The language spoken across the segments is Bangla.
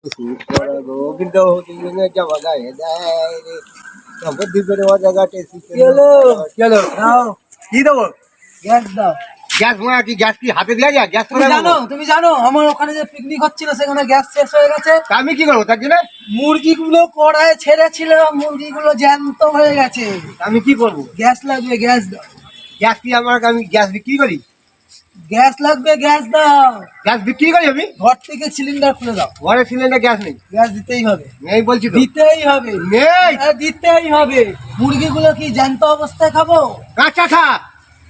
তুমি জানো আমার ওখানে যে পিকনিক হচ্ছিল সেখানে গ্যাস শেষ হয়ে গেছে। আমি কি করবো তার জন্য? মুরগিগুলো কড়ায় ছেড়েছিল, মুরগিগুলো জ্যান্ত হয়ে গেছে। আমি কি করবো? গ্যাস লাগবে, গ্যাস দাও। গ্যাস কি আমার? আমি গ্যাস বিক্রি করি? গ্যাস লাগবে, গ্যাস দাও। গ্যাস বিক্রি করি আমি? ঘর থেকে সিলিন্ডার খুলে দাও। ঘরে সিলিন্ডার গ্যাস নেই। গ্যাস দিতেই হবে। নেই বলছি তো। দিতেই হবে। নেই, দিতেই হবে। মুরগিগুলো কি জ্যান্ত অবস্থায় খাবো? কাঁচা খা।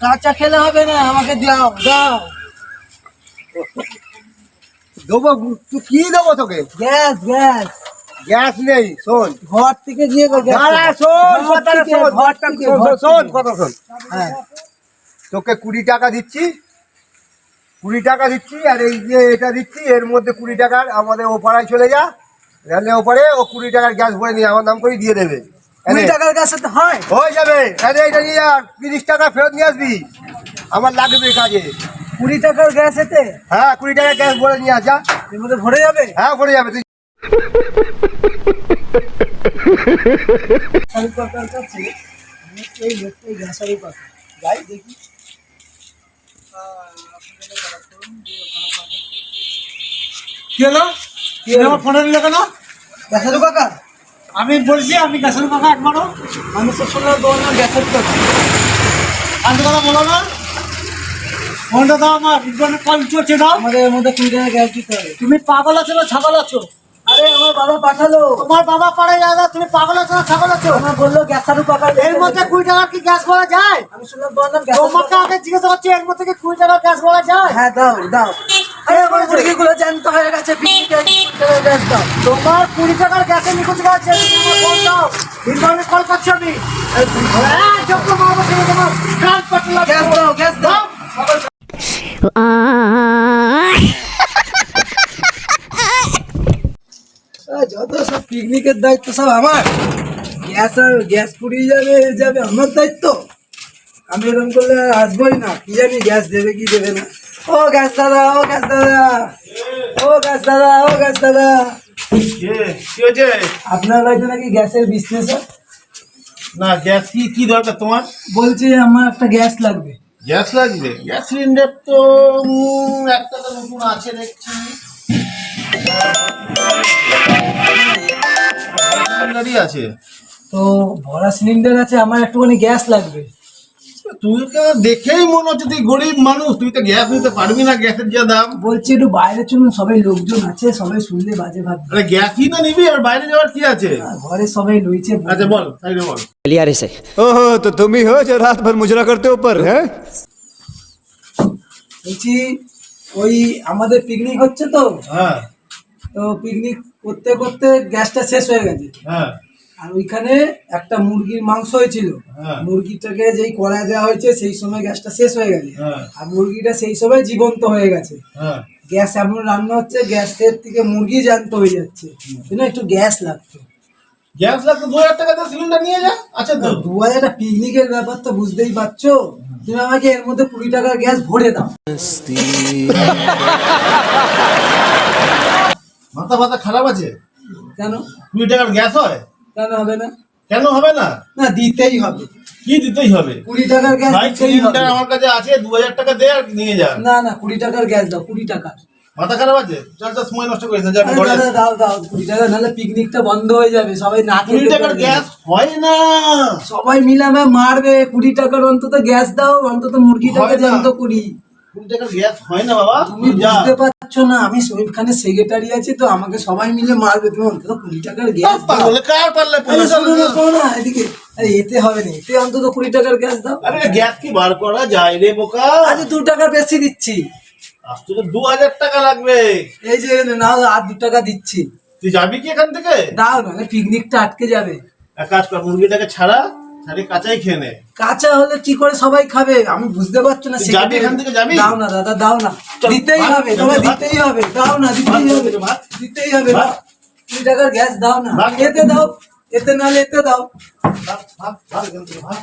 কাঁচা খেলে হবে না, আমাকে দাও দাও। দেবো? তুই কি দেবো তোকে? গ্যাস গ্যাস গ্যাস নেই। শোন, ঘর থেকে গিয়ে তোকে 20 টাকা দিচ্ছি, 20 টাকা দিচ্ছি, আর এই যে এটা দিচ্ছি, এর মধ্যে 20 টাকার আমাদের ওপাড়ায় চলে যা, রেলে ওপারে ও 20 টাকার গ্যাস ভরে নিয়ে আমার নাম করে দিয়ে দেবে। 20 টাকার গ্যাস হয়? হয়ে যাবে। আরে এটা নিয়ে 30 টাকা ফেরত নিয়ে আসবি, আমার লাগবে কাজে। 20 টাকার গ্যাস এতে? হ্যাঁ, 20 টাকার গ্যাস ভরে নিয়ে আসা। এর মধ্যে ভরে যাবে? হ্যাঁ, ভরে যাবে। তুই যাই দেখি। কি হলো? ফোনে নিলে কেন? গ্যাসের কাকা? আমি বলছি আমি গ্যাসের কথা একবারও মানুষের সঙ্গে বললাম গ্যাসের কথা। আজ কথা বলো না, ফোনটা দাও আমার বিজ্ঞানের কল চলছে দাও। আমাদের এর মধ্যে 20 টাকা গ্যাস দিতে হবে। তুমি পাগল আছো না ছাগল আছো? আরে আমার বাবা পাঠালো। তোমার বাবা পারে যায় না, তুমি পাগল আছো না ছাগল আছো? আমার বললো গ্যাসের কাকা। এর মধ্যে 20 টাকা কি গ্যাস ভরা যায়? আমি শুনলাম বললাম গ্যাস। তোমাকে আগে জিজ্ঞাসা করছি এর মধ্যে কি 20 টাকা গ্যাস ভরা যায়? হ্যাঁ দাও দাও। আরে আমার মুরগিগুলো জ্যান্ত হয়ে গেছে, 20 টাকা গ্যাস দাও। তোমার 20 টাকার গ্যাসে নিখোঁজ গেছে, তুমি ফোন দাও। বিজ্ঞানের কল করছি আমি। হ্যাঁ, যত মারবো তুমি তোমার কান পাতলা। গ্যাস দাও, গ্যাস দাও। যত সব পিকনিকের দায়িত্ব সব আমার। গ্যাস ফুরিয়ে যাবে আমার দায়িত্ব। আমি এরকম করলে আসবোই না। কি জানি গ্যাস দেবে কি দেবে না। ও গ্যাস দাদা, ও গ্যাস দাদা, ও গ্যাস দাদা, ও গ্যাস দাদা। আপনার বাড়িতে নাকি গ্যাসের বিজনেস? না, গ্যাস কি দরকার তোমার? বলছি আমার একটা গ্যাস লাগবে। গ্যাস লাগবে? গ্যাস সিলিন্ডার তো একটা তো নতুন আছে দেখছি। সিলিন্ডারই আছে তো ভরা সিলিন্ডার আছে, আমার একটুখানি গ্যাস লাগবে। তুই তো দেখেই মনে হচ্ছে তুই গরিব মানুষ, তুই তো গ্যাস নিতে পারবি না, গ্যাসের যা দাম। বলছি একটু বাইরে চলুন, সবাই লোকজন আছে, সবাই শুনলে বাজে ভাববে। আরে গ্যাসই না নিবি আর বাইরে যাওয়ার কি আছে? ঘরে সবাই রয়েছে। আচ্ছা বল, তাই বল। लियारे से ओहो, तो तुम ही हो जो रात भर मुजरा करते हो ऊपर है? বলছি ওই আমাদের পিকনিক হচ্ছে তো, হ্যাঁ তো পিকনিক করতে করতে গ্যাসটা শেষ হয়ে গেছে। হ্যাঁ আর ওইখানে একটা মুরগির মাংস হয়েছিল। হ্যাঁ। মুরগিটাকে যেই কড়ায় দেওয়া হয়েছে সেই সময় গ্যাসটা শেষ হয়ে গেছে। হ্যাঁ। আর মুরগিটা সেই সময় জীবন্ত হয়ে গেছে। হ্যাঁ। গ্যাস এমন রান্না হচ্ছে, গ্যাসের থেকে মুরগি জ্যান্ত হয়ে যাচ্ছে। একটু গ্যাস লাগতো। গ্যাস লাগতো 2000 টাকা দিয়ে সিলিন্ডার নিয়ে যা। আচ্ছা তো 2000 পিকনিকের ব্যাপার তো বুঝতেই পারছো। তুমি আমাকে এর মধ্যে 20 টাকার গ্যাস ভরে দাও। মাথা ফাথা খারাপ আছে? কেন? 20 টাকার গ্যাস হয়? কেন হবে না? কেন হবে না? না, দিতেই হবে। কি দিতেই হবে? 20 টাকার গ্যাস ভাই দিতেই হবে। সিলিন্ডার আমার কাছে আছে, 2000 টাকা দে আর নিয়ে যা। না না, 20 টাকার গ্যাস দাও, 20 টাকা। মাথা খারাপ আছে? চল চল, সময় নষ্ট করিস না, যা আরে ঘরে। দাদা দাও দাও 20 টাকা, নাহলে পিকনিকটা বন্ধ হয়ে যাবে, সবাই না 20 খেয়ে টাকার গ্যাস হয় না। সবাই মিলে আমায় মারবে। 20 টাকার অন্তত গ্যাস দাও, অন্তত মুরগিটাকে হয় না। জ্যান্ত করি। 20 টাকার গ্যাস হয় না বাবা, তুমি যা। বুঝতে পারছো না, আমি ওইখানে সেক্রেটারি আছি তো, আমাকে সবাই মিলে মারবে। তুমি অন্তত 20 টাকার গ্যাস দাও। পাগল কার পারলে আরে শোনো না, শোনো না, এদিকে। আরে এতে হবে না, এতে অন্তত 20 টাকার গ্যাস দাও। আরে গ্যাস কি বার করা যায় রে বোকা? আজ 2 টাকা বেশি দিচ্ছি। আজ তো 2000 টাকা লাগবে। এই যে নাও, আর 2 টাকা দিচ্ছি। তুই যাবি কি এখান থেকে? দাও, নাহলে পিকনিকটা আটকে যাবে। এক কাজ কর, মুরগিটাকে ছাড়ি কাঁচাই খেয়ে নে। কাঁচা হলে কি করে সবাই খাবে? আমি বুঝতে পারছো না। তুই যাবি এখান থেকে, যাবি? দাও না দাদা, দাও না। চল, দিতেই ভাগ, হবে, চল, তোমায় ভাগ। দিতেই হবে। দাও না, দিতেই হবে, ভাগ। দিতেই হবে। ভাগ। 20 টাকার গ্যাস দাও না। ভাগ। এতে দাও, এতে নাহলে এতে দাও। ভাগ, ভাগ, ভাগ এখান থেকে, ভাগ।